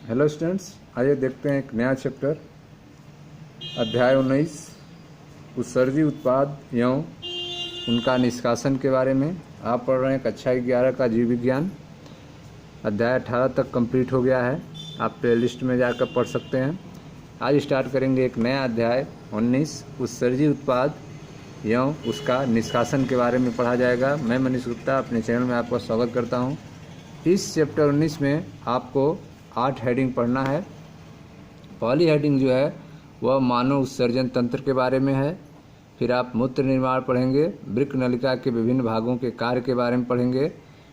Hello students, आइए देखते हैं एक नया चैप्टर अध्याय 19 उत्सर्जी उत्पाद एवं उनका निष्कासन के बारे में। आप पढ़ रहे हैं कक्षा 11 का जीव विज्ञान। अध्याय 18 तक कंप्लीट हो गया है, आप प्लेलिस्ट में जाकर पढ़ सकते हैं। आज स्टार्ट करेंगे एक नया अध्याय 19 उत्सर्जी उत्पाद एवं उसका निष्कासन के बारे में पढ़ा जाएगा। मैं मनीष गुप्ता अपने चैनल में आपका स्वागत करता हूँ। इस चैप्टर 19 में आपको 8 हेडिंग पढ़ना है। पहली हेडिंग जो है वह मानव उत्सर्जन तंत्र के बारे में है। फिर आप मूत्र निर्माण पढ़ेंगे, वृक्क नलिका के विभिन्न भागों के कार्य के बारे में पढ़ेंगे।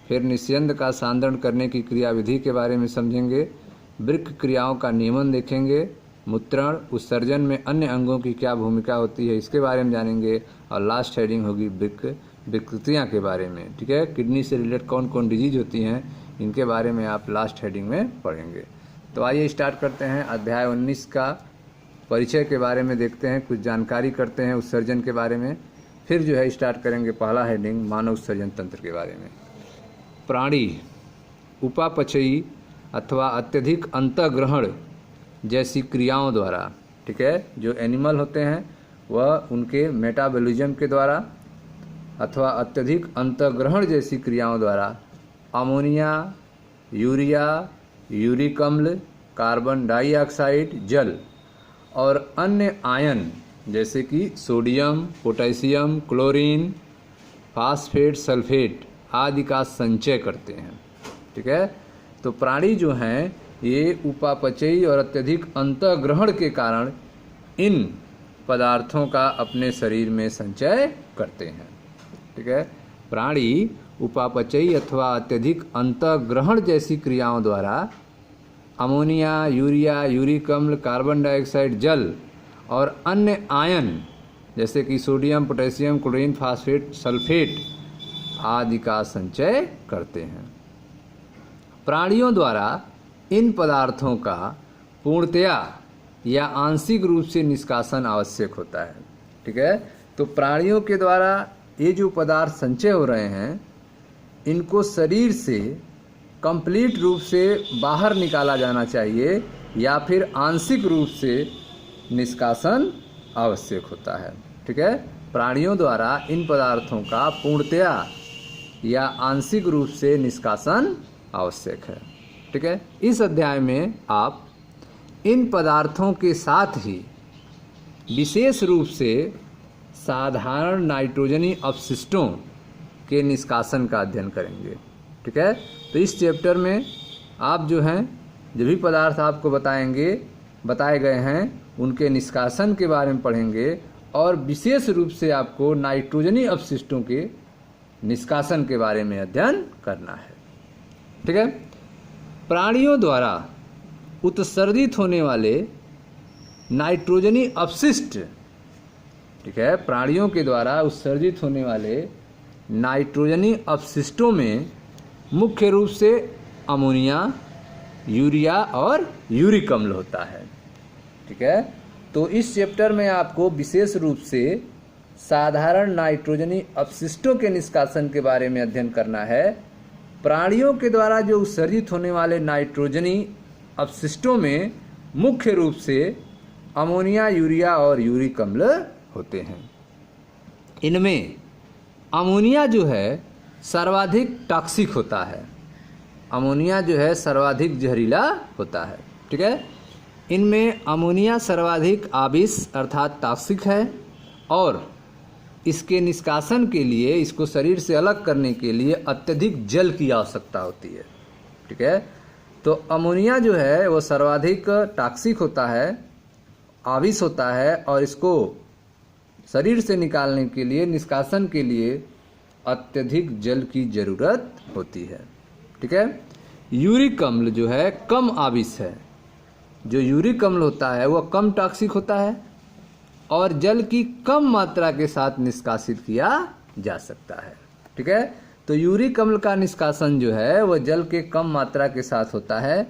फिर निस्यंद का सांद्रण करने की क्रियाविधि के बारे में समझेंगे। वृक्क क्रियाओं का नियमन देखेंगे। मूत्रण उत्सर्जन में अन्य अंगों की क्या भूमिका होती है इसके बारे में जानेंगे। और लास्ट हेडिंग होगी वृक्क विकृतियाँ के बारे में। ठीक है, किडनी से रिलेटेड कौन कौन डिजीज होती हैं इनके बारे में आप लास्ट हेडिंग में पढ़ेंगे। तो आइए स्टार्ट करते हैं। अध्याय 19 का परिचय के बारे में देखते हैं, कुछ जानकारी करते हैं उत्सर्जन के बारे में। फिर जो है स्टार्ट करेंगे पहला हेडिंग मानव उत्सर्जन तंत्र के बारे में। प्राणी उपापचयी अथवा अत्यधिक अंतःग्रहण जैसी क्रियाओं द्वारा, ठीक है, जो एनिमल होते हैं वह उनके मेटाबॉलिज्म के द्वारा अथवा अत्यधिक अंतःग्रहण जैसी क्रियाओं द्वारा अमोनिया, यूरिया, यूरिक अम्ल, कार्बन डाइऑक्साइड, जल और अन्य आयन जैसे कि sodium, potassium, chlorine, phosphate, sulphate आदि का संचय करते हैं। ठीक है, तो प्राणी जो हैं ये उपापचयी और अत्यधिक अंतःग्रहण के कारण इन पदार्थों का अपने शरीर में संचय करते हैं। ठीक है, प्राणी उपापचयी अथवा अत्यधिक अंतःग्रहण जैसी क्रियाओं द्वारा अमोनिया, यूरिया, यूरिक अम्ल, कार्बन डाइऑक्साइड, जल और अन्य आयन जैसे कि sodium, potassium, chlorine, phosphate, sulphate आदि का संचय करते हैं। प्राणियों द्वारा इन पदार्थों का पूर्णतया या आंशिक रूप से निष्कासन आवश्यक होता है। ठीक है, तो प्राणियों के द्वारा ये जो पदार्थ संचय हो रहे हैं इनको शरीर से कंप्लीट रूप से बाहर निकाला जाना चाहिए या फिर आंशिक रूप से निष्कासन आवश्यक होता है। ठीक है, प्राणियों द्वारा इन पदार्थों का पूर्णतया या आंशिक रूप से निष्कासन आवश्यक है। ठीक है, इस अध्याय में आप इन पदार्थों के साथ ही विशेष रूप से साधारण नाइट्रोजनी अपशिष्टों के निष्कासन का अध्ययन करेंगे। ठीक है, तो इस चैप्टर में आप जो हैं जो भी पदार्थ आपको बताए गए हैं उनके निष्कासन के बारे में पढ़ेंगे और विशेष रूप से आपको नाइट्रोजनी अपशिष्टों के निष्कासन के बारे में अध्ययन करना है। ठीक है, प्राणियों द्वारा उत्सर्जित होने वाले नाइट्रोजनी अपशिष्ट, ठीक है, प्राणियों के द्वारा उत्सर्जित होने वाले नाइट्रोजनी अपशिष्टों में मुख्य रूप से अमोनिया, यूरिया और यूरिक अम्ल होता है। ठीक है, तो इस चैप्टर में आपको विशेष रूप से साधारण नाइट्रोजनी अपशिष्टों के निष्कासन के बारे में अध्ययन करना है। प्राणियों के द्वारा जो उत्सर्जित होने वाले नाइट्रोजनी अपशिष्टों में मुख्य रूप से अमोनिया, यूरिया और यूरिक अम्ल होते हैं। इनमें अमोनिया जो है सर्वाधिक टॉक्सिक होता है। अमोनिया जो है सर्वाधिक जहरीला होता है। ठीक है, इनमें अमोनिया सर्वाधिक आविश अर्थात टॉक्सिक है और इसके निष्कासन के लिए, इसको शरीर से अलग करने के लिए अत्यधिक जल की आवश्यकता होती है। ठीक है, तो अमोनिया जो है वो सर्वाधिक टॉक्सिक होता है, आविश होता है और इसको शरीर से निकालने के लिए, निष्कासन के लिए अत्यधिक जल की जरूरत होती है। ठीक है, यूरिक अम्ल जो है कम आविश है। जो यूरिक अम्ल होता है वह कम टॉक्सिक होता है और जल की कम मात्रा के साथ निष्कासित किया जा सकता है। ठीक है, तो यूरिक अम्ल का निष्कासन जो है वह जल के कम मात्रा के साथ होता है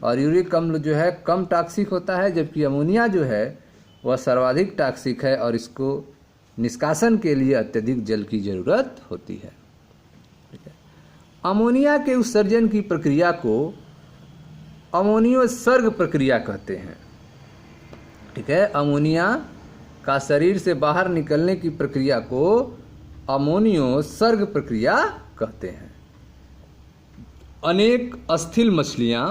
और यूरिक अम्ल जो है कम टॉक्सिक होता है, जबकि अमोनिया जो है वह सर्वाधिक टॉक्सिक है और इसको निष्कासन के लिए अत्यधिक जल की जरूरत होती है। ठीक है, अमोनिया के उत्सर्जन की प्रक्रिया को अमोनियोत्सर्ग प्रक्रिया कहते हैं। ठीक है, अमोनिया का शरीर से बाहर निकलने की प्रक्रिया को अमोनियोत्सर्ग प्रक्रिया कहते हैं। अनेक अस्थिल मछलियाँ,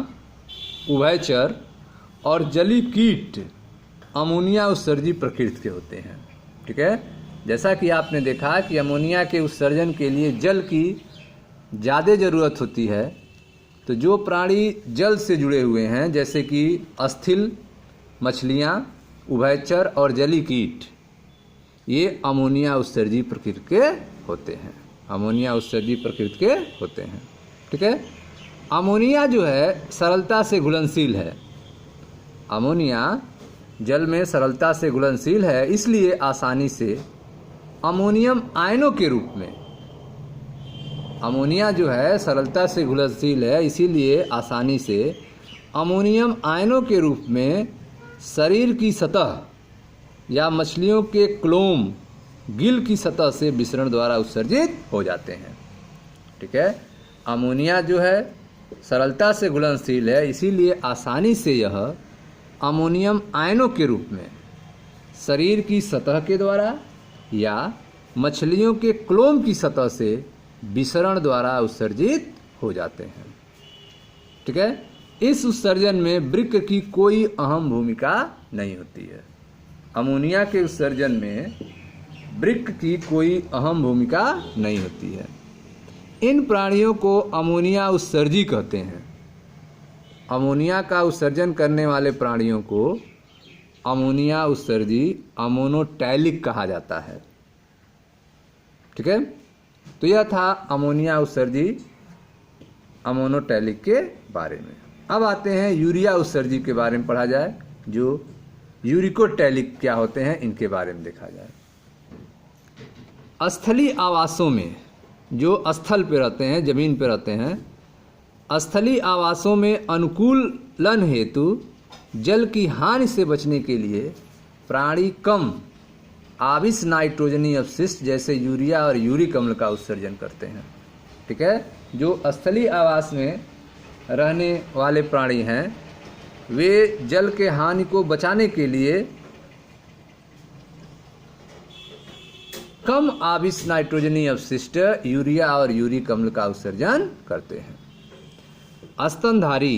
उभयचर और जलीय कीट अमोनिया उत्सर्जी प्रकृति के होते हैं। ठीक है, जैसा कि आपने देखा कि अमोनिया के उत्सर्जन के लिए जल की ज़्यादा ज़रूरत होती है, तो जो प्राणी जल से जुड़े हुए हैं जैसे कि अस्थिल मछलियाँ, उभयचर और जलीय कीट, ये अमोनिया उत्सर्जी प्रकृति के होते हैं। अमोनिया उत्सर्जी प्रकृति के होते हैं। ठीक है, अमोनिया जो है सरलता से घुलनशील है। अमोनिया जल में सरलता से घुलनशील है, इसलिए आसानी से अमोनियम आयनों के रूप में, अमोनिया जो है सरलता से घुलनशील है इसीलिए आसानी से अमोनियम आयनों के रूप में शरीर की सतह या मछलियों के क्लोम, गिल की सतह से विसरण द्वारा उत्सर्जित हो जाते हैं। ठीक है, अमोनिया जो है सरलता से घुलनशील है इसीलिए आसानी से यह अमोनियम आयनों के रूप में शरीर की सतह के द्वारा या मछलियों के क्लोम की सतह से विसरण द्वारा उत्सर्जित हो जाते हैं। ठीक है, इस उत्सर्जन में वृक्क की कोई अहम भूमिका नहीं होती है। अमोनिया के उत्सर्जन में वृक्क की कोई अहम भूमिका नहीं होती है। इन प्राणियों को अमोनिया उत्सर्जी कहते हैं। अमोनिया का उत्सर्जन करने वाले प्राणियों को अमोनिया उत्सर्जी, अमोनोटैलिक कहा जाता है। ठीक है, तो यह था अमोनिया उत्सर्जी अमोनोटैलिक के बारे में। अब आते हैं यूरिया उत्सर्जी के बारे में पढ़ा जाए, जो यूरिकोटैलिक क्या होते हैं इनके बारे में देखा जाए। स्थलीय आवासों में, जो स्थल पे रहते हैं, जमीन पे रहते हैं, स्थलीय आवासों में अनुकूलन हेतु जल की हानि से बचने के लिए प्राणी कम आविस नाइट्रोजनी अपशिष्ट जैसे यूरिया और यूरिक अम्ल का उत्सर्जन करते हैं। ठीक है, जो स्थलीय आवास में रहने वाले प्राणी हैं वे जल के हानि को बचाने के लिए कम आविस नाइट्रोजनी अपशिष्ट यूरिया और यूरिक अम्ल का उत्सर्जन करते हैं। स्तनधारी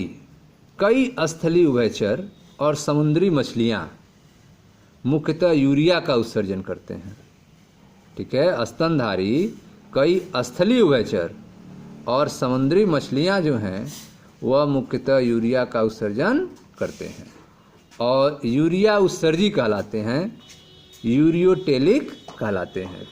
कई स्थलीय उभयचर और समुद्री मछलियाँ मुख्यतः यूरिया का उत्सर्जन करते हैं। ठीक है, स्तनधारी कई स्थलीय उभयचर और समुद्री मछलियाँ जो हैं वह मुख्यतः यूरिया का उत्सर्जन करते हैं और यूरिया उत्सर्जी कहलाते हैं, यूरियोटेलिक कहलाते हैं।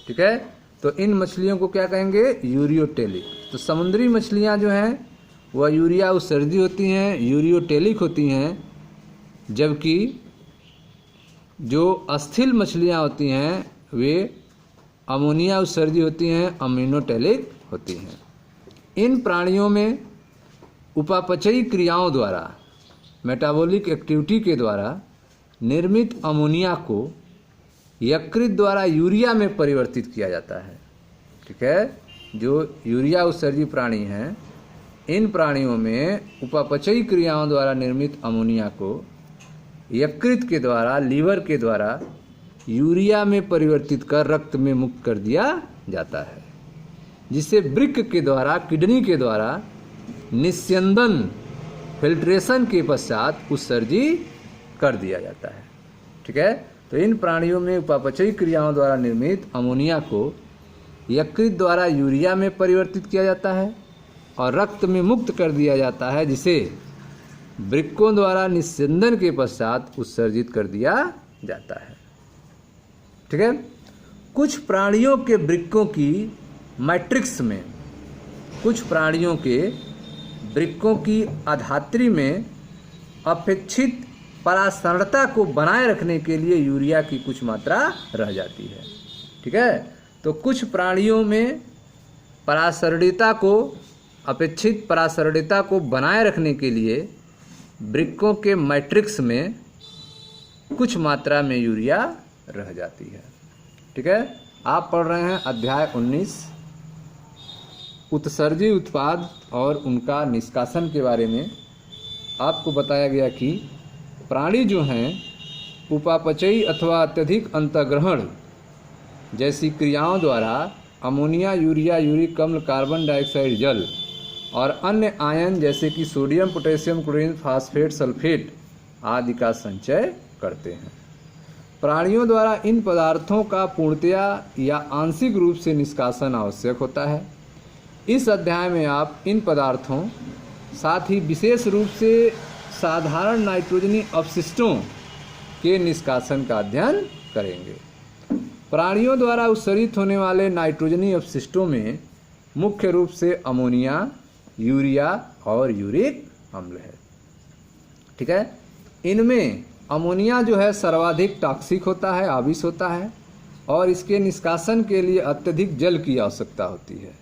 ठीक है, तो इन मछलियों को क्या कहेंगे? यूरियोटेलिक। तो समुद्री मछलियाँ जो हैं वह यूरिया उत्सर्जी होती हैं, यूरियोटेलिक होती हैं, जबकि जो अस्थिल मछलियाँ होती हैं वे अमोनिया उत्सर्जी होती हैं, अमीनोटेलिक होती हैं। इन प्राणियों में उपापचयी क्रियाओं द्वारा, मेटाबॉलिक एक्टिविटी के द्वारा निर्मित अमोनिया को यकृत द्वारा यूरिया में परिवर्तित किया जाता है। ठीक है, जो यूरिया उत्सर्जी प्राणी हैं इन प्राणियों में उपापचयी क्रियाओं द्वारा निर्मित अमोनिया को यकृत के द्वारा, लीवर के द्वारा यूरिया में परिवर्तित कर रक्त में मुक्त कर दिया जाता है, जिसे वृक्क के द्वारा, किडनी के द्वारा निस्यंदन, फिल्ट्रेशन के पश्चात उत्सर्जी कर दिया जाता है। ठीक है, तो इन प्राणियों में उपापचयी क्रियाओं द्वारा निर्मित अमोनिया को यकृत द्वारा यूरिया में परिवर्तित किया जाता है और रक्त में मुक्त कर दिया जाता है, जिसे वृक्कों द्वारा निस्यंदन के पश्चात उत्सर्जित कर दिया जाता है। ठीक है, कुछ प्राणियों के वृक्कों की मैट्रिक्स में, कुछ प्राणियों के वृक्कों की अधात्री में अपेक्षित परासरणता को बनाए रखने के लिए यूरिया की कुछ मात्रा रह जाती है। ठीक है, तो कुछ प्राणियों में परासरणता को, अपेक्षित परासरणता को बनाए रखने के लिए वृक्कों के मैट्रिक्स में कुछ मात्रा में यूरिया रह जाती है। ठीक है, आप पढ़ रहे हैं अध्याय 19 उत्सर्जी उत्पाद और उनका निष्कासन के बारे में। आपको बताया गया कि प्राणी जो हैं उपापचयी अथवा अत्यधिक अंतर्ग्रहण जैसी क्रियाओं द्वारा अमोनिया, यूरिया, यूरिक अम्ल, कार्बन डाइऑक्साइड, जल और अन्य आयन जैसे कि sodium, potassium, chlorine, phosphate, sulphate आदि का संचय करते हैं। प्राणियों द्वारा इन पदार्थों का पूर्णतया या आंशिक रूप से निष्कासन आवश्यक होता है। इस अध्याय में आप इन पदार्थों साथ ही विशेष रूप से साधारण नाइट्रोजनी अपशिष्टों के निष्कासन का अध्ययन करेंगे। प्राणियों द्वारा उत्सर्जित होने वाले नाइट्रोजनी अपशिष्टों में मुख्य रूप से अमोनिया, यूरिया और यूरिक अम्ल है। ठीक है, इनमें अमोनिया जो है सर्वाधिक टॉक्सिक होता है, आविष होता है और इसके निष्कासन के लिए अत्यधिक जल की आवश्यकता होती है,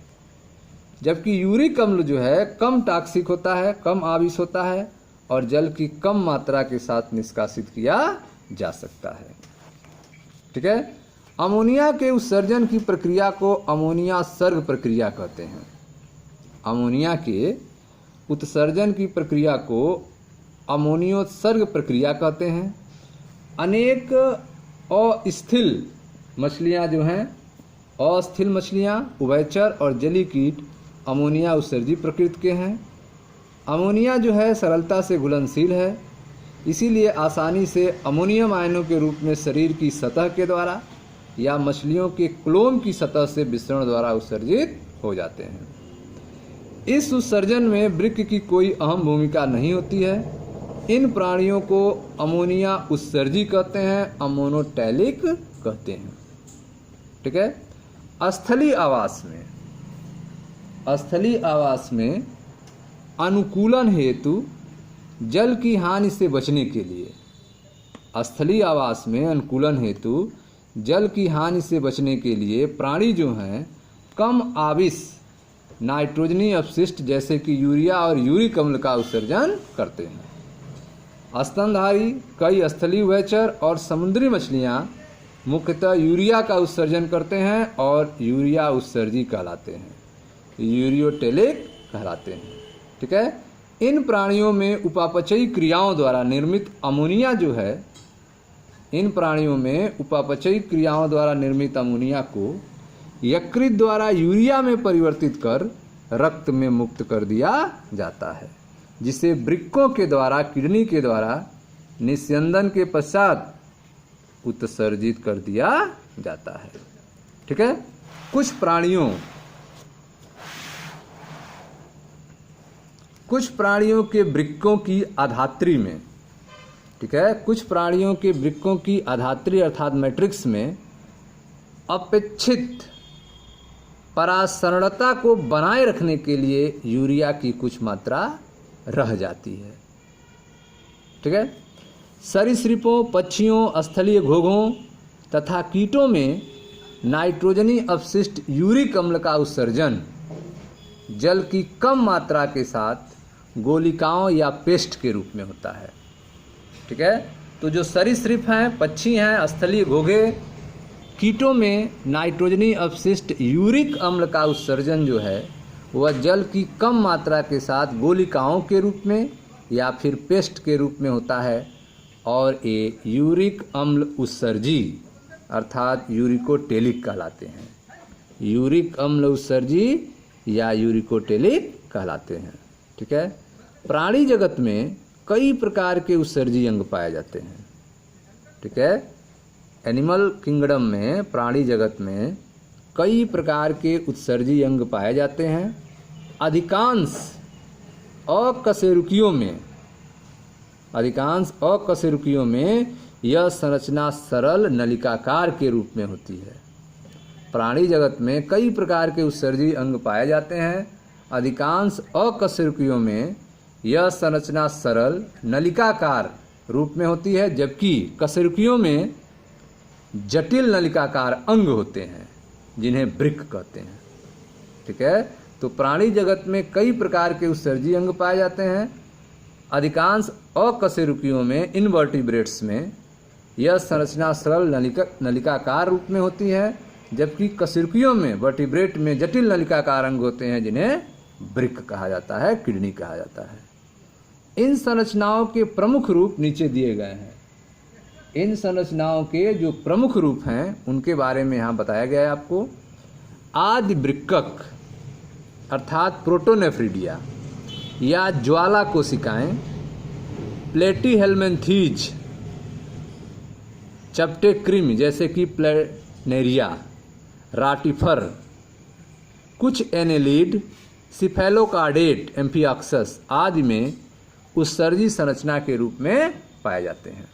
जबकि यूरिक अम्ल जो है कम टॉक्सिक होता है, कम आविष होता है और जल की कम मात्रा के साथ निष्कासित किया जा सकता है। ठीक है, अमोनिया के उत्सर्जन की प्रक्रिया को अमोनिया सर्ग प्रक्रिया कहते हैं। अमोनिया के उत्सर्जन की प्रक्रिया को अमोनियोत्सर्ग प्रक्रिया कहते हैं। अनेक अस्थिल मछलियां जो हैं, अस्थिल मछलियां, उभयचर और जलीय कीट अमोनिया उत्सर्जी प्रकृति के हैं। अमोनिया जो है सरलता से घुलनशील है, इसीलिए आसानी से अमोनियम आयनों के रूप में शरीर की सतह के द्वारा या मछलियों के क्लोम की सतह से विसरण द्वारा उत्सर्जित हो जाते हैं। इस उत्सर्जन में वृक्क की कोई अहम भूमिका नहीं होती है। इन प्राणियों को अमोनिया उत्सर्जी कहते हैं, अमोनोटैलिक कहते हैं। ठीक है, स्थलीय आवास में अनुकूलन हेतु जल की हानि से बचने के लिए, स्थलीय आवास में अनुकूलन हेतु जल की हानि से बचने के लिए प्राणी जो हैं कम आविष नाइट्रोजनी अपशिष्ट जैसे कि यूरिया और यूरिक अम्ल का उत्सर्जन करते हैं। स्तनधारी कई स्थलीय उभयचर और समुद्री मछलियां मुख्यतः यूरिया का उत्सर्जन करते हैं और यूरिया उत्सर्जी कहलाते हैं, यूरियोटेलिक कहलाते हैं। ठीक है, इन प्राणियों में उपापचयी क्रियाओं द्वारा निर्मित अमोनिया जो है, इन प्राणियों में उपापचयी क्रियाओं द्वारा निर्मित अमोनिया को यकृत द्वारा यूरिया में परिवर्तित कर रक्त में मुक्त कर दिया जाता है, जिसे वृक्कों के द्वारा, किडनी के द्वारा निस्यंदन के पश्चात उत्सर्जित कर दिया जाता है। ठीक है, कुछ प्राणियों के वृक्कों की अधात्री में, ठीक है, कुछ प्राणियों के वृक्कों की अधात्री अर्थात मैट्रिक्स में अपेक्षित परासरणता को बनाए रखने के लिए यूरिया की कुछ मात्रा रह जाती है। ठीक है, सरीसृपों, पक्षियों, स्थलीय घोंघों तथा कीटों में नाइट्रोजनी अपशिष्ट यूरिक अम्ल का उत्सर्जन जल की कम मात्रा के साथ गोलिकाओं या पेस्ट के रूप में होता है। ठीक है, तो जो सरीसृप हैं, पक्षी हैं, स्थलीय घोंघे, कीटों में नाइट्रोजनी अपशिष्ट यूरिक अम्ल का उत्सर्जन जो है वह जल की कम मात्रा के साथ गोलिकाओं के रूप में या फिर पेस्ट के रूप में होता है और ये यूरिक अम्ल उत्सर्जी अर्थात यूरिकोटेलिक कहलाते हैं। यूरिक अम्ल उत्सर्जी या यूरिकोटेलिक कहलाते हैं। ठीक है, प्राणी जगत में कई प्रकार के उत्सर्जी अंग पाए जाते हैं। ठीक है, एनिमल किंगडम में, प्राणी जगत में कई प्रकार के उत्सर्जी अंग पाए जाते हैं। अधिकांश अकशेरुकियों में यह संरचना सरल नलिकाकार के रूप में होती है। प्राणी जगत में कई प्रकार के उत्सर्जी अंग पाए जाते हैं। अधिकांश अकशेरुकियों में यह संरचना सरल नलिकाकार रूप में होती है, जबकि कशेरुकियों में जटिल नलिकाकार अंग होते हैं जिन्हें वृक्क कहते हैं। ठीक है, तो प्राणी जगत में कई प्रकार के उत्सर्जी अंग पाए जाते हैं। अधिकांश अकशेरुकियों में, इनवर्टिब्रेट्स में यह संरचना सरल नलिकाकार रूप में होती है, जबकि कशेरुकियों में, वर्टिब्रेट में जटिल नलिकाकार अंग होते हैं जिन्हें वृक्क कहा जाता है, किडनी कहा जाता है। इन संरचनाओं के प्रमुख रूप नीचे दिए गए हैं। इन संरचनाओं के जो प्रमुख रूप हैं उनके बारे में यहाँ बताया गया है आपको। आदि वृक्कक अर्थात प्रोटोनेफ्रिडिया या ज्वाला कोशिकाएं, प्लेटीहेल्मिन्थीज, चपटे कृमि जैसे कि प्लेनेरिया, राटिफर, कुछ एनेलिड, सिफेलोकार्डेट, एम्फिऑक्सस आदि में उत्सर्जी संरचना के रूप में पाए जाते हैं।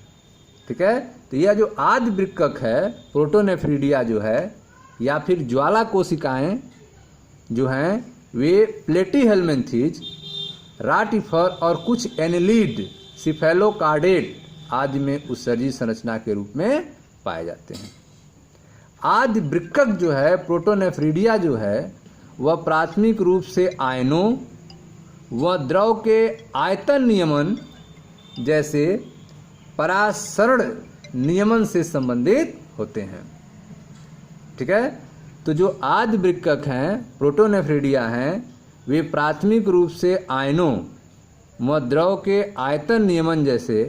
ठीक है, तो यह जो आदि वृक्कक है प्रोटोनेफ्रिडिया जो है या फिर ज्वाला कोशिकाएं जो हैं वे प्लेटीहेल्मिन्थीज, राटिफर और कुछ एनेलिड, सिफेलोकार्डेट आदि में उत्सर्जी संरचना के रूप में पाए जाते हैं। आदि वृक्कक जो है प्रोटोनेफ्रिडिया जो है वह प्राथमिक रूप से आयनों व द्रव के आयतन नियमन जैसे परासरण नियमन से संबंधित होते हैं। ठीक है, तो जो आदि वृक्कक हैं प्रोटोनेफ्रिडिया हैं वे प्राथमिक रूप से आयनों व द्रव के आयतन नियमन जैसे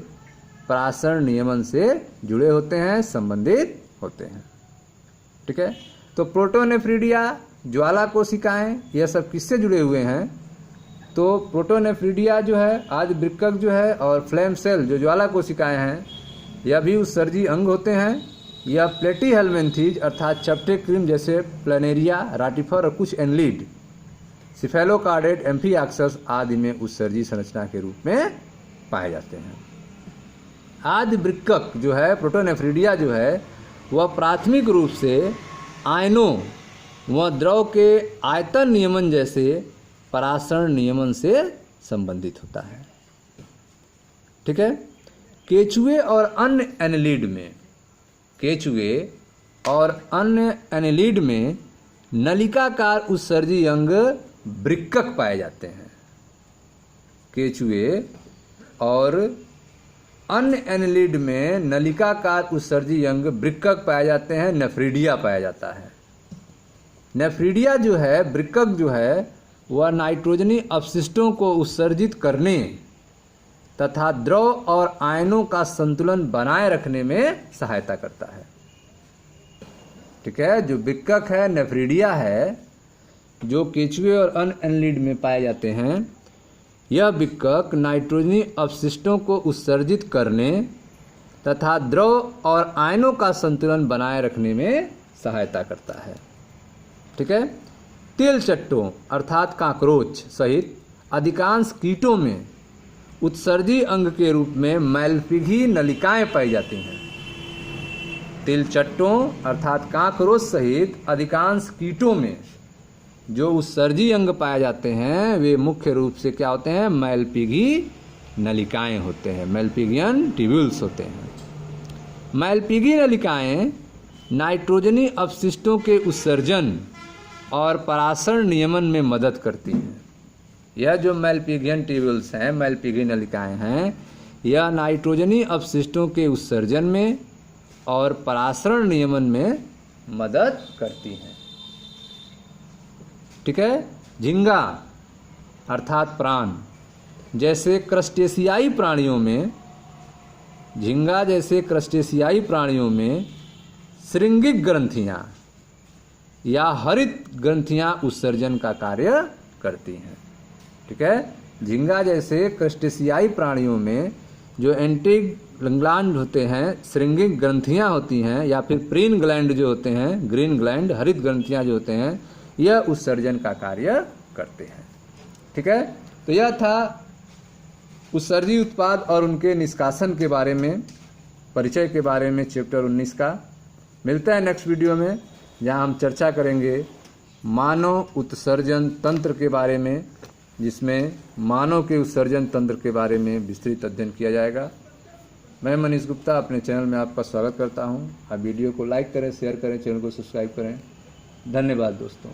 परासरण नियमन से जुड़े होते हैं, संबंधित होते हैं। ठीक है, तो प्रोटोनेफ्रिडिया, ज्वाला कोशिकाएं यह सब किससे जुड़े हुए हैं? तो प्रोटोनेफ्रिडिया जो है आदि वृक्कक जो है और फ्लेम सेल जो ज्वाला कोशिकाएं हैं यह भी उत्सर्जी अंग होते हैं। यह प्लेटीहेल्मिन्थीज अर्थात चपटे कृमि जैसे प्लेनेरिया, राटिफर और कुछ एनलीड, सिफेलोकार्डेट, एम्फिऑक्सस आदि में उत्सर्जी संरचना के रूप में पाए जाते हैं। आदि वृक्कक जो है प्रोटोनेफ्रिडिया जो है वह प्राथमिक रूप से आयनों व द्रव के आयतन नियमन जैसे परासरण नियमन से संबंधित होता है। ठीक है, केचुए और अन्य एनेलिड में, केचुए और अन्य एनेलिड में नलिकाकार उत्सर्जी अंग वृक्कक पाए जाते हैं। केचुए और अन्य एनेलिड में नलिकाकार उत्सर्जी अंग वृक्कक पाए जाते हैं, नेफ्रिडिया पाया जाता है। नेफ्रिडिया जो है वृक्कक जो है वह नाइट्रोजनी अपशिष्टों को उत्सर्जित करने तथा द्रव और आयनों का संतुलन बनाए रखने में सहायता करता है। ठीक है, जो वृक्कक है नेफ्रिडिया है जो केचुए और अन्य एनेलिड में पाए जाते हैं, यह वृक्कक नाइट्रोजनी अपशिष्टों को उत्सर्जित करने तथा द्रव और आयनों का संतुलन बनाए रखने में सहायता करता है। ठीक है, तेलचट्टों अर्थात काकरोच सहित अधिकांश कीटों में उत्सर्जी अंग के रूप में मैलपिघी नलिकाएं पाई जाती हैं। तेलचट्टों अर्थात काकरोच सहित अधिकांश कीटों में जो उत्सर्जी अंग पाए जाते हैं वे मुख्य रूप से क्या होते हैं? मैलपिघी नलिकाएं होते हैं, मैलपिगियन ट्यूब्यूल्स होते हैं। मैलपिघी नलिकाएं नाइट्रोजनी अपशिष्टों के उत्सर्जन और परासरण नियमन में मदद करती हैं। यह जो मैलपिगियन ट्यूब्यूल्स हैं, मैलपिघी नलिकाएं हैं, यह नाइट्रोजनी अपशिष्टों के उत्सर्जन में और परासरण नियमन में मदद करती हैं। ठीक है, झींगा अर्थात प्राण जैसे क्रस्टेशियाई प्राणियों में, झींगा जैसे क्रस्टेशियाई प्राणियों में श्रृंगिक ग्रंथियां या हरित ग्रंथियां उत्सर्जन का कार्य करती हैं। ठीक है, झींगा जैसे क्रस्टेशियाई प्राणियों में जो एंटीग्लैंड होते हैं, श्रृंगिक ग्रंथियां होती हैं या फिर प्रीन ग्लैंड जो होते हैं, ग्रीन ग्लैंड, हरित ग्रंथियां जो होते हैं, यह उत्सर्जन का कार्य करते हैं। ठीक है, तो यह था उत्सर्जी उत्पाद और उनके निष्कासन के बारे में, परिचय के बारे में चैप्टर 19 का। मिलता है नेक्स्ट वीडियो में जहां हम चर्चा करेंगे मानव उत्सर्जन तंत्र के बारे में, जिसमें मानव के उत्सर्जन तंत्र के बारे में विस्तृत अध्ययन किया जाएगा। मैं मनीष गुप्ता अपने चैनल में आपका स्वागत करता हूं। आप वीडियो को लाइक करें, शेयर करें, चैनल को सब्सक्राइब करें। धन्यवाद दोस्तों।